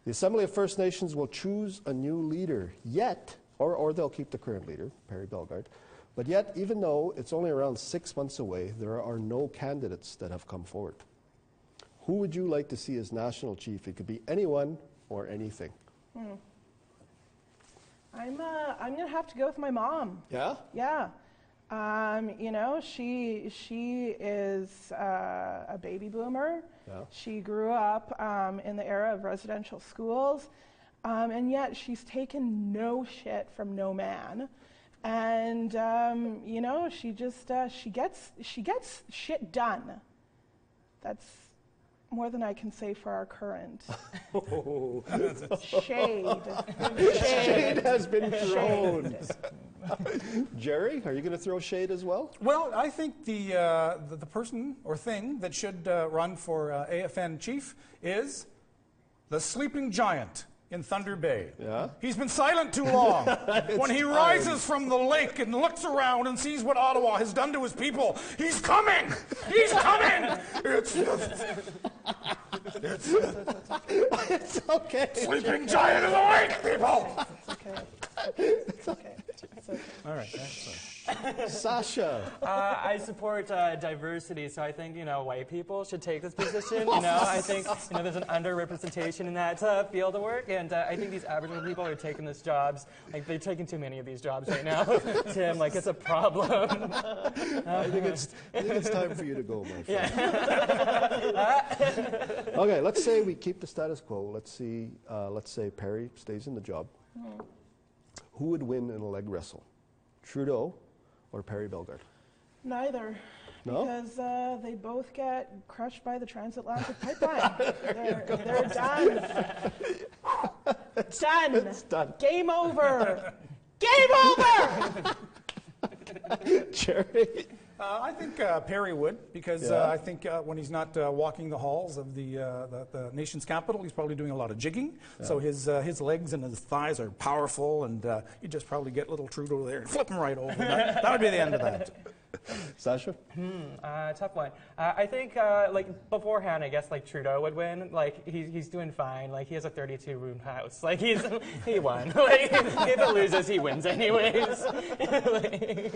The Assembly of First Nations will choose a new leader, yet, or they'll keep the current leader, Perry Bellegarde, but yet, even though it's only around 6 months away, there are no candidates that have come forward. Who would you like to see as national chief? It could be anyone or anything. I'm gonna have to go with my mom. Yeah? Yeah. You know, she is a baby boomer. Yeah. She grew up in the era of residential schools, and yet she's taken no shit from no man. And you know, she just she gets shit done. That's more than I can say for our current. Shade. Shade has been thrown. Jerry, are you going to throw shade as well? Well, I think the person or thing that should run for AFN chief is the sleeping giant in Thunder Bay. Yeah? He's been silent too long. When he rises from the lake and looks around and sees what Ottawa has done to his people, he's coming! He's coming! It's okay. Sleeping giant is awake, people! It's okay. All right. Sasha. I support diversity, so I think, you know, white people should take this position. You know, I think, you know, there's an underrepresentation in that field of work, and I think these Aboriginal people are taking these jobs, like, they're taking too many of these jobs right now. Tim, like, it's a problem. I think it's time for you to go, my friend. Yeah. Okay, let's say we keep the status quo. Let's say Perry stays in the job. Who would win in a leg wrestle? Trudeau or Perry Bellegarde? Neither. No? Because they both get crushed by the transatlantic pipeline. They're done. Done. It's done. Game over. Game over! Jerry? I think Perry would, because I think when he's not walking the halls of the nation's capital, he's probably doing a lot of jigging. Yeah. So his legs and his thighs are powerful, and you just probably get little Trudeau there and flip him right over. That would be the end of that. Sasha? Tough one. I think, like, beforehand, I guess, like, Trudeau would win. Like, he's doing fine. Like, he has a 32-room house. Like, he won. Like, if it loses, he wins anyways. Like,